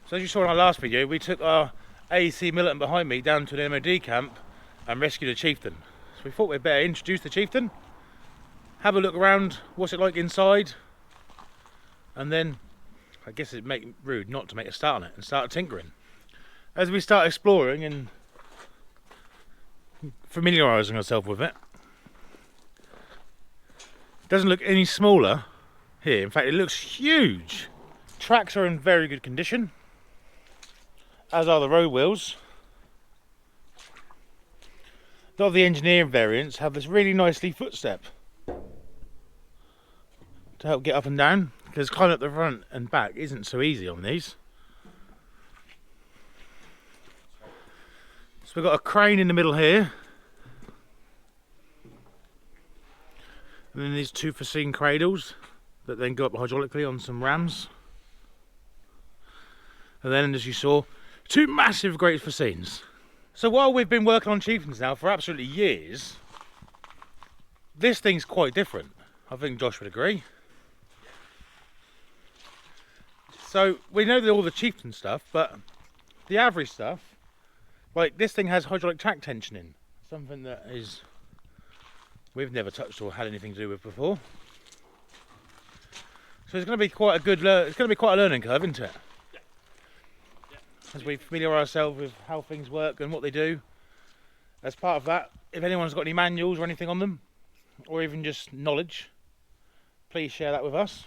So as you saw in our last video, we took our AC militant behind me down to an MOD camp and rescued a Chieftain. So we thought we'd better introduce the Chieftain, have a look around, what's it like inside, and then I guess it'd make rude not to make a start on it and start tinkering. As we start exploring and familiarising ourselves with it, it doesn't look any smaller here. In fact, it looks huge. Tracks are in very good condition, as are the road wheels. A lot of the engineering variants have this really nicely footstep to help get up and down, because climbing up the front and back isn't so easy on these. So we've got a crane in the middle here, and then these two Fascine cradles that then go up hydraulically on some rams, and then, as you saw, two massive great Fascines. So while we've been working on Chieftains now for absolutely years, this thing's quite different. I think Josh would agree. So we know all the Chieftain stuff, but the AVRE stuff, like this thing has hydraulic track tension in, something that is we've never touched or had anything to do with before. So it's going to be quite a good. It's going to be quite a learning curve, isn't it? As we familiarise ourselves with how things work and what they do. As part of that, if anyone's got any manuals or anything on them, or even just knowledge, please share that with us.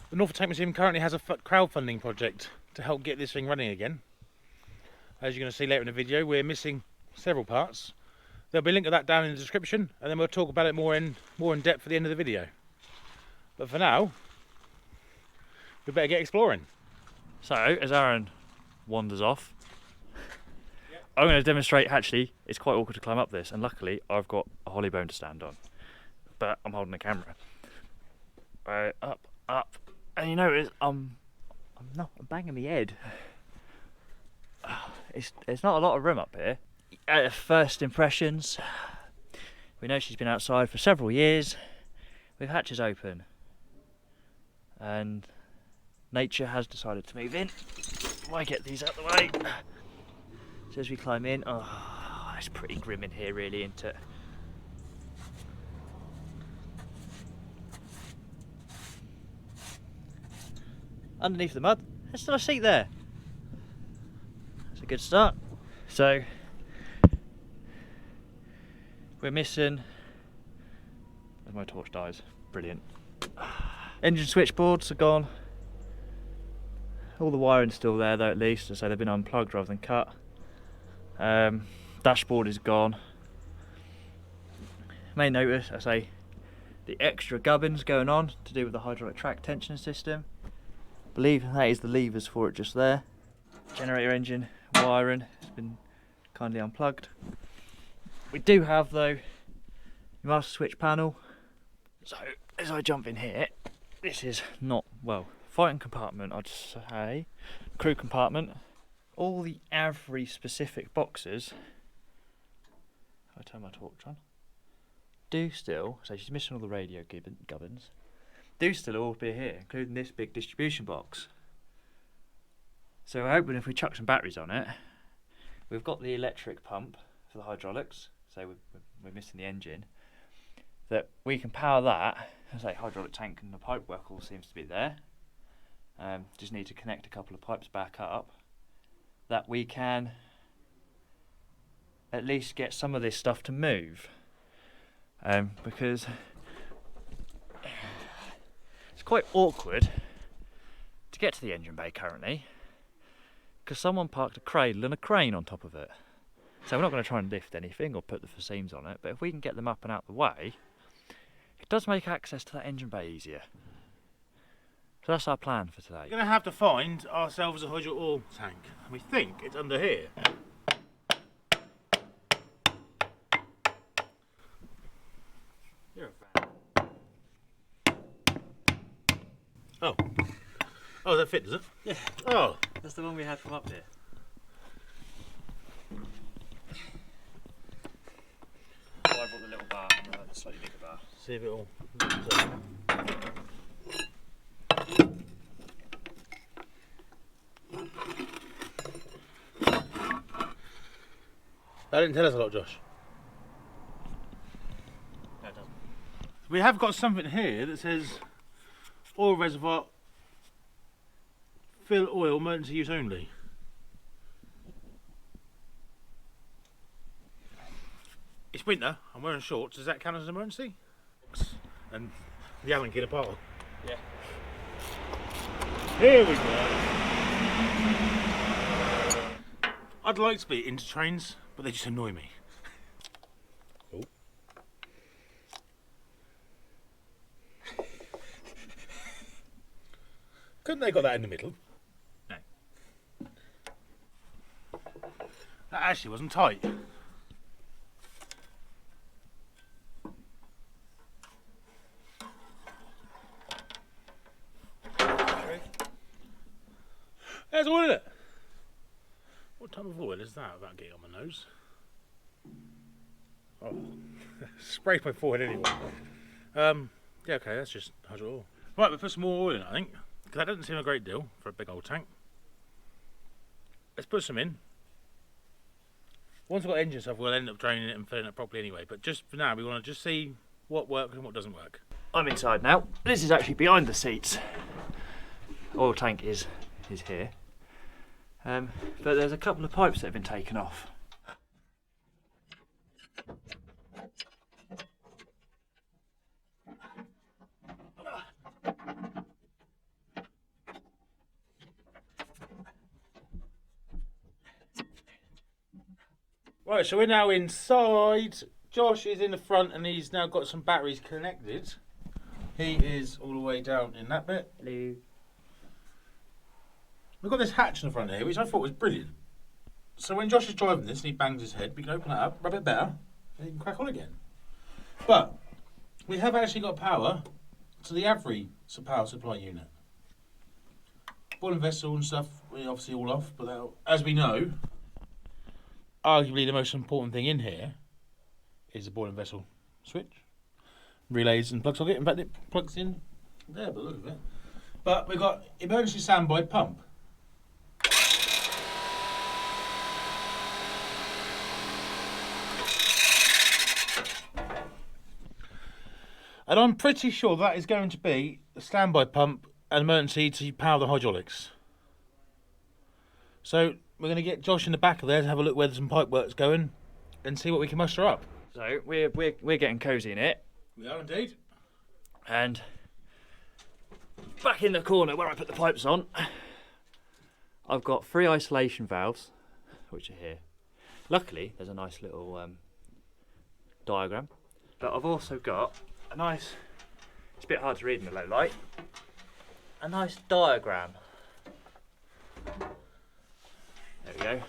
The Norfolk Tank Museum currently has a crowdfunding project to help get this thing running again. As you're going to see later in the video, we're missing several parts. There'll be a link to that down in the description, and then we'll talk about it more in depth at the end of the video. But for now, we better get exploring. So, as Aaron wanders off, I'm going to demonstrate. Actually, it's quite awkward to climb up this, and luckily I've got a holly bone to stand on, but I'm holding the camera. Up, and you notice I'm banging my head. It's not a lot of room up here. At first impressions, we know she's been outside for several years with hatches open, and nature has decided to move in. Why get these out of the way? So as we climb in, oh, it's pretty grim in here really, isn't it? Underneath the mud, there's still a seat there. That's a good start. So we're missing, as my torch dies, brilliant. Engine switchboards are gone. All the wiring's still there though, at least, so they've been unplugged rather than cut. Dashboard is gone. May notice, I say, the extra gubbins going on to do with the hydraulic track tension system. I believe that is the levers for it just there. Generator engine wiring has been kindly unplugged. We do have though the master switch panel. So as I jump in here, this is not, well, fighting compartment, I'd say, crew compartment. All the AVRE specific boxes, if I turn my torch on, do still, so she's missing all the radio gubbins, do still all be here, including this big distribution box. So we're hoping if we chuck some batteries on it, we've got the electric pump for the hydraulics, so we're missing the engine, that we can power that. As I say, hydraulic tank and the pipe work all seems to be there. Just need to connect a couple of pipes back up, that we can at least get some of this stuff to move, because it's quite awkward to get to the engine bay currently, because someone parked a cradle and a crane on top of it. So we're not going to try and lift anything or put the Fascines on it, but if we can get them up and out the way, it does make access to that engine bay easier. So that's our plan for today. We're going to have to find ourselves a hydraulic oil tank, and we think it's under here. You're a fan. Oh, does that fit, does it? Yeah. Oh. That's the one we had from up here. Oh, I brought the little bar, the slightly bigger bar. See if it'll. That didn't tell us a lot, Josh. No, it doesn't. We have got something here that says oil reservoir, fill oil, emergency use only. It's winter, I'm wearing shorts, does that count as an emergency? And the Allen kid apart. Yeah. Here we go. I'd like to be into trains, but they just annoy me. Oh. Couldn't they got that in the middle? No. That actually wasn't tight. There's oil in it. What type of oil is that without getting on my nose? Oh, sprayed my forehead anyway. Yeah, okay, that's just hydro oil. Right, we'll put some more oil in, I think, because that doesn't seem a great deal for a big old tank. Let's put some in. Once we've got engine stuff, we'll end up draining it and filling it properly anyway. But just for now, we want to just see what works and what doesn't work. I'm inside now. This is actually behind the seats. Oil tank is here. But there's a couple of pipes that have been taken off. Right, so we're now inside. Josh is in the front and he's now got some batteries connected. He is all the way down in that bit. Hello. We've got this hatch in the front here, which I thought was brilliant. So when Josh is driving this and he bangs his head, we can open that up, rub it better, and he can crack on again. But we have actually got power to the AVRE power supply unit. Boiling vessel and stuff, we're obviously all off, but that, as we know, arguably the most important thing in here is the boiling vessel switch, relays and plug socket. In fact, it plugs in there, but look at it. But we've got emergency standby pump. And I'm pretty sure that is going to be a standby pump and emergency to power the hydraulics. So we're going to get Josh in the back of there to have a look where some pipe work's going and see what we can muster up. So we're getting cosy in it. We are indeed. And back in the corner where I put the pipes on, I've got 3 isolation valves, which are here. Luckily, there's a nice little diagram. But I've also got a nice, it's a bit hard to read in the low light, a nice diagram. There we go.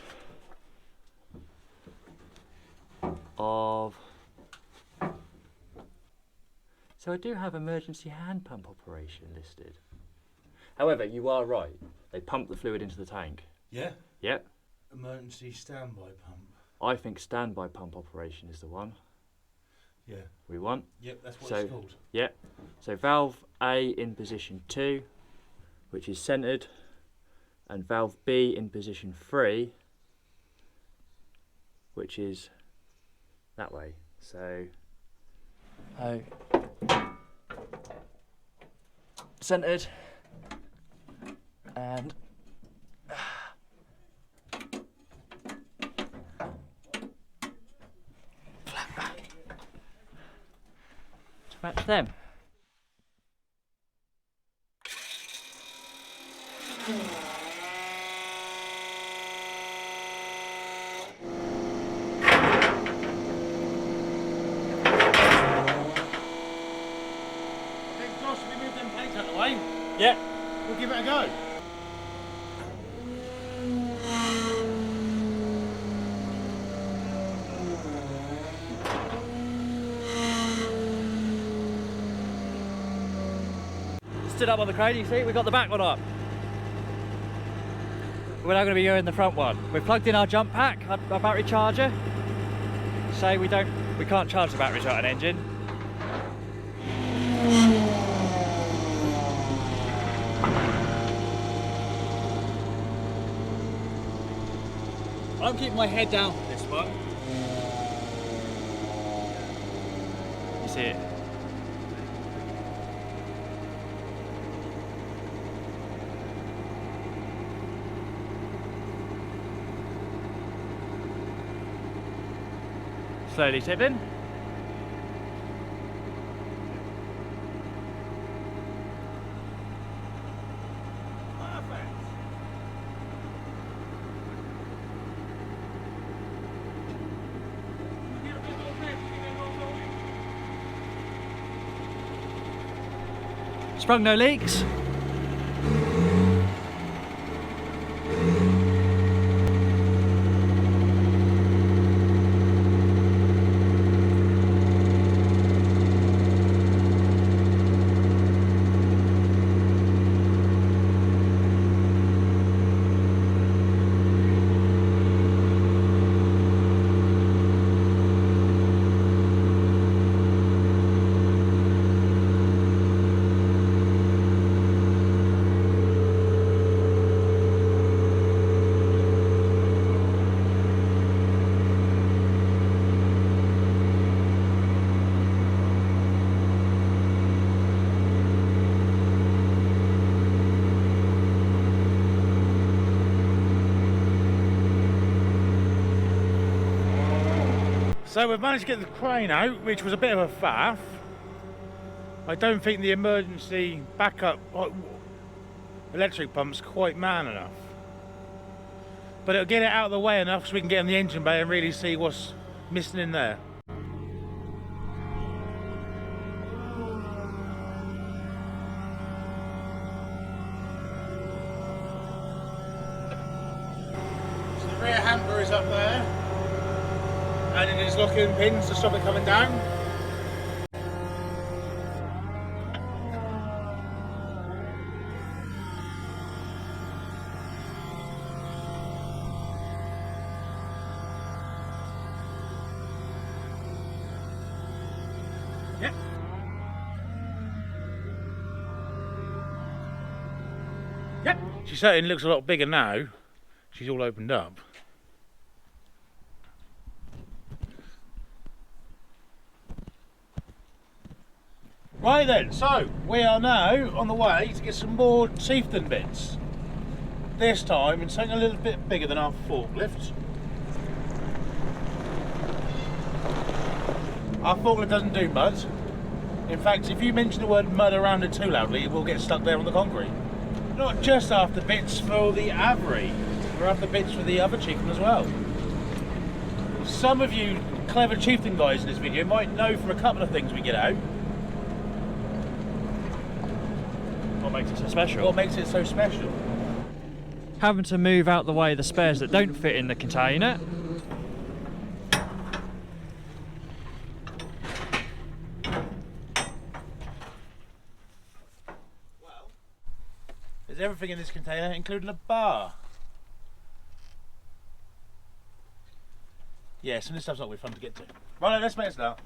So I do have emergency hand pump operation listed. However, you are right. They pump the fluid into the tank. Yeah? Yep. Emergency standby pump. I think standby pump operation is the one. Yeah. We want. Yep, that's what it's called. Yep. So valve A in position 2, which is centred, and valve B in position 3, which is that way. So centred and to match them. Yeah, we'll give it a go. Stood up on the crane, you see, we got the back one up. We're now going to be going in the front one. We've plugged in our jump pack, our battery charger. So we can't charge the batteries out an engine. I'm keeping my head down for this one. You see it? Slowly tipping. Sprung no leaks. So we've managed to get the crane out, which was a bit of a faff. I don't think the emergency backup electric pump's quite man enough. But it'll get it out of the way enough so we can get in the engine bay and really see what's missing in there. So the rear hamper is up there. And it is locking pins to stop it coming down. Yep. Yep. She certainly looks a lot bigger now. She's all opened up. Right then, so we are now on the way to get some more Chieftain bits. This time in something a little bit bigger than our forklift. Our forklift doesn't do mud. In fact, if you mention the word mud around it too loudly, it will get stuck there on the concrete. Not just after bits for the AVRE, we're after bits for the other Chieftain as well. Some of you clever Chieftain guys in this video might know from a couple of things we get out. What makes it so special? What makes it so special? Having to move out the way the spares that don't fit in the container. Well, there's everything in this container, including a bar. Yeah, some of this stuff's not really fun to get to. Right, let's make it start.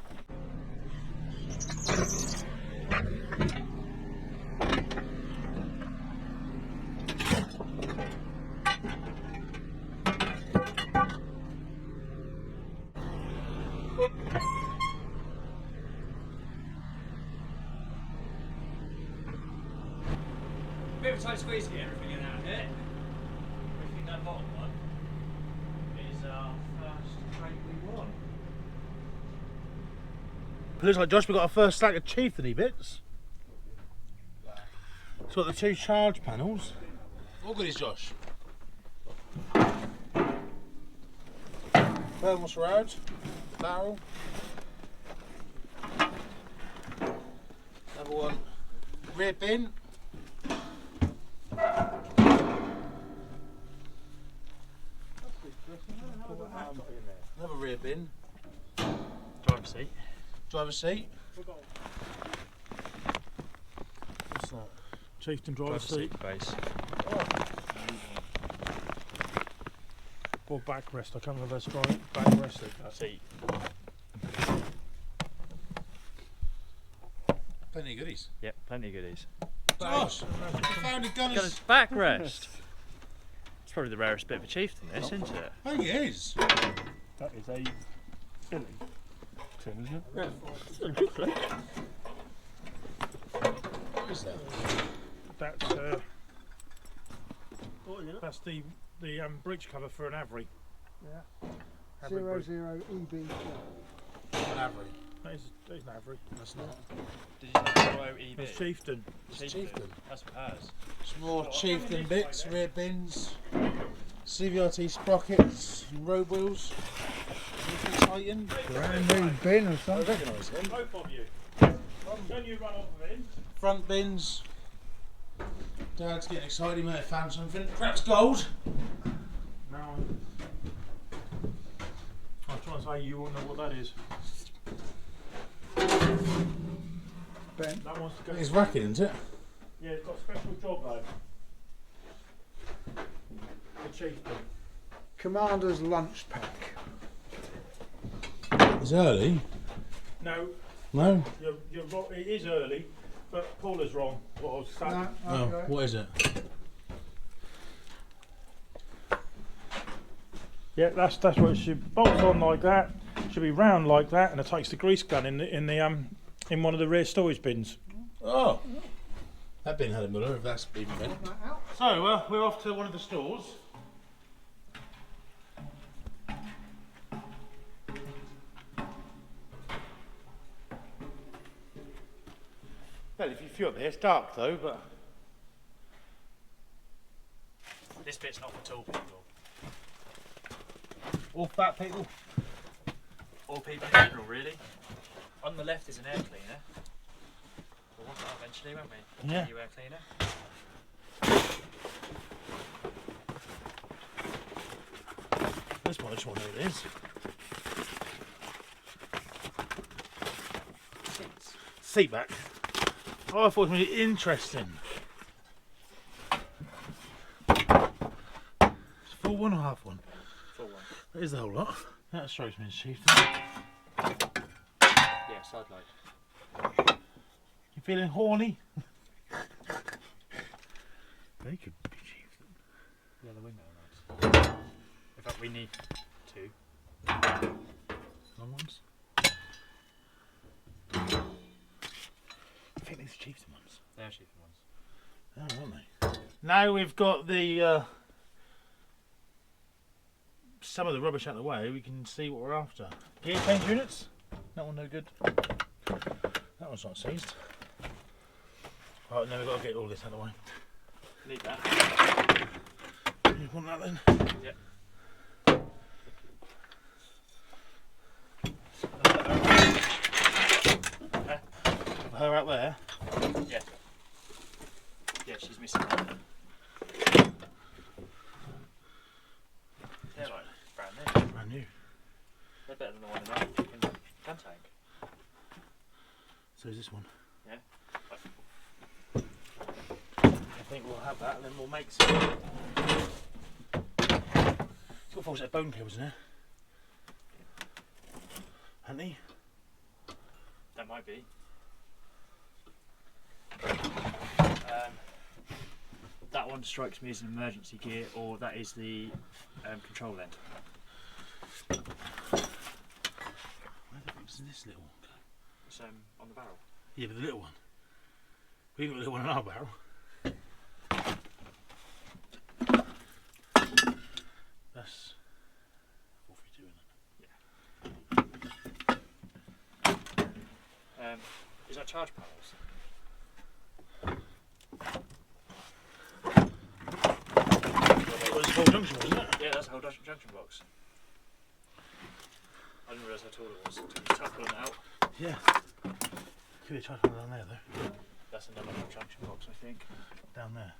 Bit of a tight squeeze to get everything in and out of here. I think that bottom one is our first crate we won. Looks like, Josh, we've got our first stack of Chieftain bits. It's got the two charge panels. All goodies, Josh. Thermal surround, barrel. Another one, rear bin. Another rear bin. Driver's seat. Driver's seat. What's that? Chieftain driver's seat. Base. Or backrest. I can't remember if that's backrested. Seat. Plenty of goodies. Yep, plenty of goodies. Josh, I found a gunner's. Gunner's backrest. It's probably the rarest bit of a Chieftain, this, isn't it? I think it is. That is a filling tin, isn't it? Yeah. It looks like. What is that? That's the bridge cover for an AVRE. Yeah. AVRE bridge. 00 EB. An AVRE. That is an AVRE. That's not. Did you say 0 EB? It's Chieftain. Chieftain. That's what ours. Some more Chieftain bits, rear bins, CVRT sprockets, and road wheels. Anything exciting? Brand new bin or I something. recognise him. Both of you. Don't you run off of him. Front bins. Dad's getting excited, he may have found something. Perhaps gold. No. I was trying to say you won't know what that is. Ben. That wants to go. It's racking, isn't it? Yeah, it's got a special job though. The Chieftain. Commander's lunch pack. It's early. No, No? you're wrong. It is early, but Paula's wrong. What I was saying. No, Oh, okay. what is it? Yeah, that's what it should bolt on like that. Should be round like that, and it takes the grease gun in one of the rear storage bins. Oh! That bin had a Muller, if that's even been. So, we're off to one of the stores. Well, if you feel up there, it's dark though, but. This bit's not for tall people. All fat people. Or people in general, really. On the left is an air cleaner. We'll want that eventually, won't we? Yeah. New air cleaner. This one, I just want to know what it is. Seat back. Oh, I thought it was really interesting. It's full one or half one? Full one. That is the whole lot. That strikes me as Chieftain. Yeah, side light. You feeling horny? They could be Chieftain. Yeah, the window lights. In fact, we need two. Long ones? I think these are Chieftain ones. They're cheaper ones. Oh, aren't they? Now we've got the some of the rubbish out of the way, we can see what we're after. Gear change units? That one no good. That one's not seized. Right, now we've got to get all this out of the way. Need that. You want that then? Yep. Her out there. Yeah. Yeah, she's missing one. They're like brand new. Brand new. They're better than the one in our chicken can tank. So is this one. Yeah. I think we'll have that and then we'll make some. It's got a full set of bone cables in there. Hasn't he? That might be. That one strikes me as an emergency gear, or that is the control end. Where the fuck's this little one go? It's on the barrel. Yeah, but the little one. We ain't got the little one in our barrel. That's 432, isn't it? Is that charge panels? It was full junction, wasn't it? Yeah, that's the whole junction box. I didn't realise how tall it was until you start pulling it out. Yeah. Could be a charge panel down there though. That's another whole junction box, I think. Down there.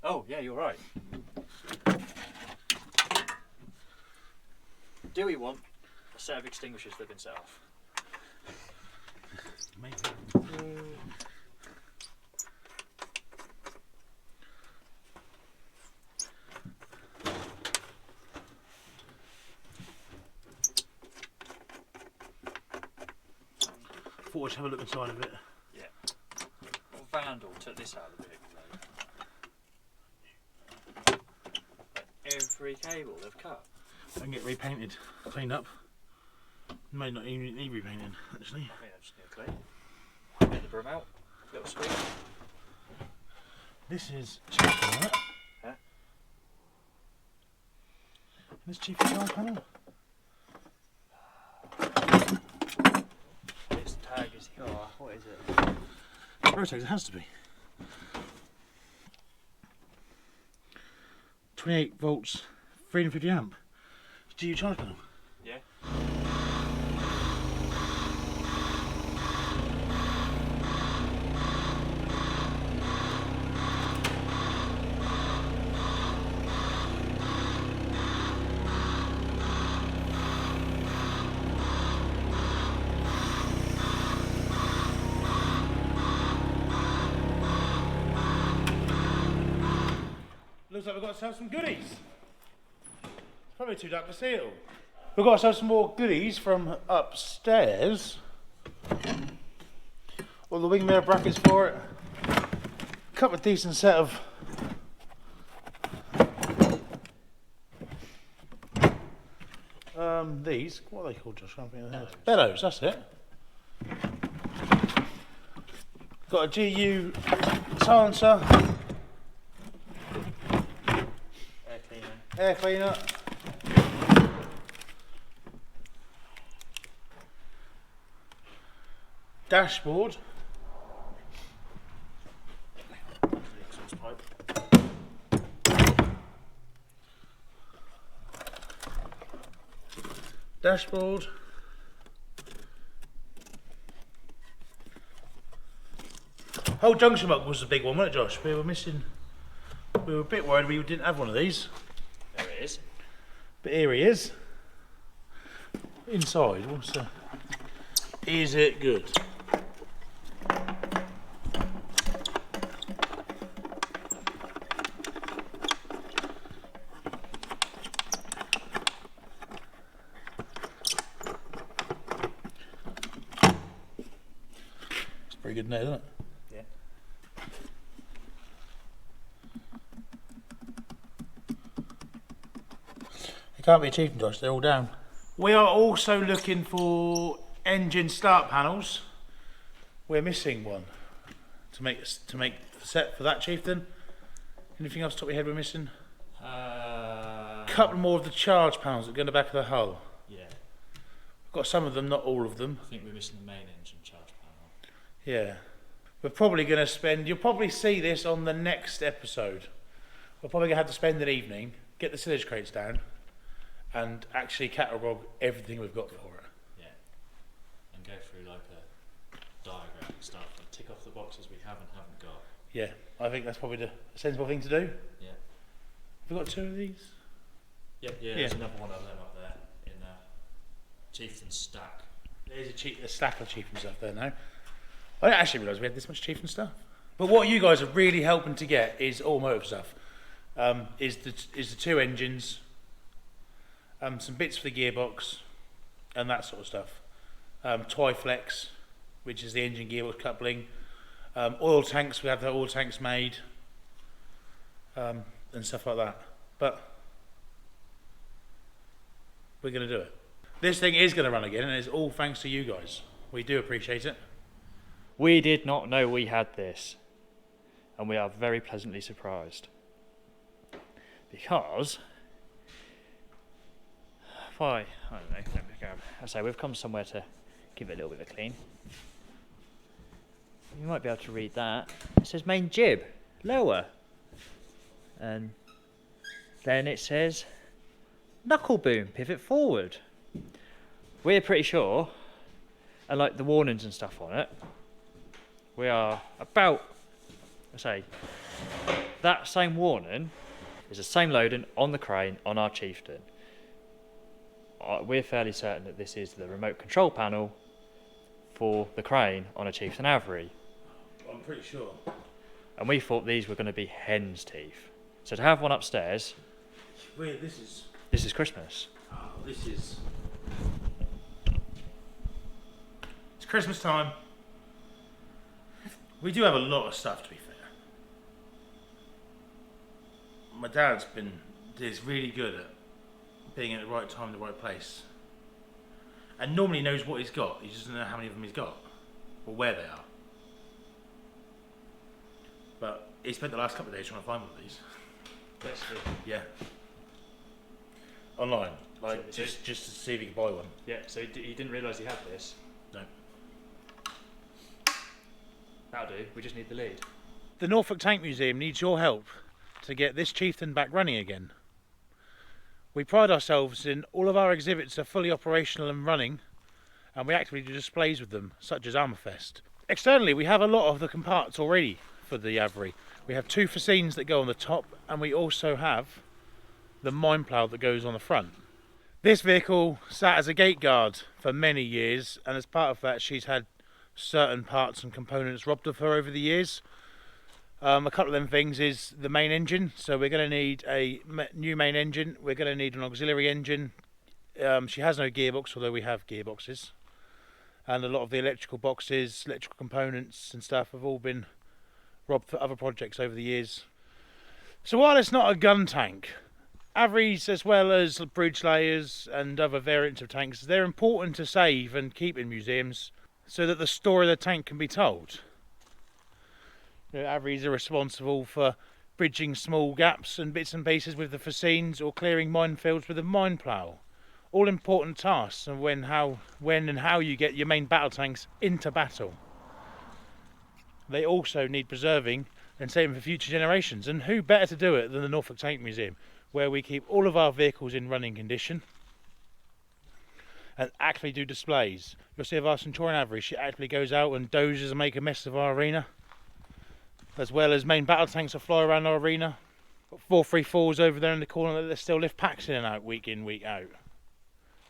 Oh, yeah, you're right. Do we want a set of extinguishers that have been set off? Maybe. Thought I'd have a look inside of it. Yeah. What vandal took this out of the vehicle though? Like every cable they've cut. and get repainted, cleaned up. May not even need repainting, actually. I think I just need to clean. Get the broom out. Little sweep. This is Chieftain, isn't it? Huh? This Chieftain charge panel. This tag is. Oh, what is it? Rotator, it has to be. 28 volts, 350 amp. GU charge panel. Yeah. Looks like we've got ourselves some goodies. It's probably too dark to see it all. We've got ourselves some more goodies from upstairs. All the wing mirror brackets for it. A couple of decent set of these, what are they called, Josh? I can't think of the head. Bellows, that's it. Got a GU silencer. Air cleaner. Dashboard. Dashboard. Whole junction box was the big one, wasn't it, Josh? We were missing. We were a bit worried we didn't have one of these. There it is. But here he is. Inside, what's the... Is it good? It's pretty good now, isn't it? Yeah. It can't be a Chieftain, Josh, they're all down. We are also looking for engine start panels. We're missing one to make set for that Chieftain. Anything else top of your head we're missing? A couple more of the charge panels that go in the back of the hull. Yeah. We've got some of them, not all of them. I think we're missing the main engine charge panel. Yeah. We're probably going to spend, you'll probably see this on the next episode. We're probably going to have to spend an evening, get the silage crates down, and actually catalogue everything we've got for it. Yeah. And go through like a diagram and stuff and tick off the boxes we have and haven't got. Yeah, I think that's probably the sensible thing to do. Yeah. Have we got two of these? Yeah, Yeah. there's another one of them up there in Chieftain stack. There's a stack of Chieftain stuff there now. I didn't actually realise we had this much Chieftain stuff. But what you guys are really helping to get is automotive stuff. Is the two engines, some bits for the gearbox, and that sort of stuff. Twiflex, which is the engine gearbox coupling. Oil tanks, we have the oil tanks made, and stuff like that. But we're going to do it. This thing is going to run again, and it's all thanks to you guys. We do appreciate it. We did not know we had this, and we are very pleasantly surprised. Because, why? I don't know. I say we've come somewhere to give it a little bit of a clean. You might be able to read that. It says main jib, lower. And then it says knuckle boom, pivot forward. We're pretty sure, and like the warnings and stuff on it, we are about, I say, that same warning is the same loading on the crane on our Chieftain. We're fairly certain that this is the remote control panel for the crane on a Chieftain AVRE. I'm pretty sure. And we thought these were going to be hen's teeth. So to have one upstairs, Weird, this is Christmas. Oh, this is... It's Christmas time. We do have a lot of stuff, to be fair. My dad's been is really good at being at the right time in the right place. And normally knows what he's got, he just doesn't know how many of them he's got, or where they are. But he spent the last couple of days trying to find one of these. Basically. Yeah. Online, like So- just to see if he could buy one. Yeah, so he didn't realise he had this. No. That'll do, we just need the lead. The Norfolk Tank Museum needs your help to get this Chieftain back running again. We pride ourselves in all of our exhibits are fully operational and running, and we actively do displays with them, such as Armourfest. Externally, we have a lot of the comparts already for the AVRE. We have 2 fascines that go on the top, and we also have the mine plough that goes on the front. This vehicle sat as a gate guard for many years, and as part of that she's had certain parts and components robbed of her over the years. A couple of them things is the main engine, so we're going to need a new main engine, we're going to need an auxiliary engine. She has no gearbox, although we have gearboxes, and a lot of the electrical boxes, electrical components and stuff have all been robbed for other projects over the years. So while it's not a gun tank, AVREs as well as bridge layers and other variants of tanks, they're important to save and keep in museums so that the story of the tank can be told. You know, AVREs are responsible for bridging small gaps and bits and pieces with the fascines, or clearing minefields with a mine plough. All important tasks, and when and how you get your main battle tanks into battle. They also need preserving and saving for future generations, and who better to do it than the Norfolk Tank Museum, where we keep all of our vehicles in running condition and actively do displays. You'll see of our Centurion AVRE, she actively goes out and dozes and make a mess of our arena, as well as main battle tanks that fly around our arena. Got 434s over there in the corner that still lift packs in and out, week in, week out.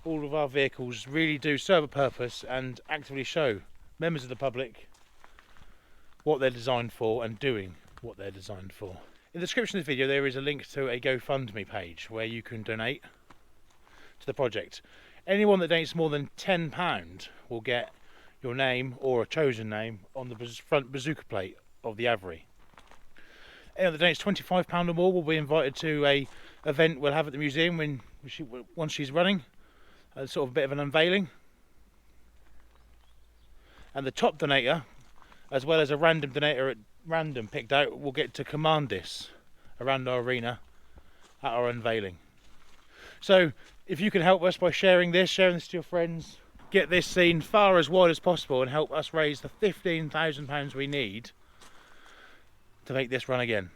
All of our vehicles really do serve a purpose and actively show members of the public what they're designed for and doing what they're designed for. In the description of the video there is a link to a GoFundMe page where you can donate to the project. Anyone that donates more than £10 will get your name or a chosen name on the front bazooka plate of the AVRE. Anyone that donates £25 or more will be invited to a event we'll have at the museum once she's running, sort of a bit of an unveiling. And the top donator, as well as a random donator at random picked out, will get to command this around our arena at our unveiling. So if you can help us by sharing this to your friends, get this seen far as wide as possible and help us raise the £15,000 we need to make this run again.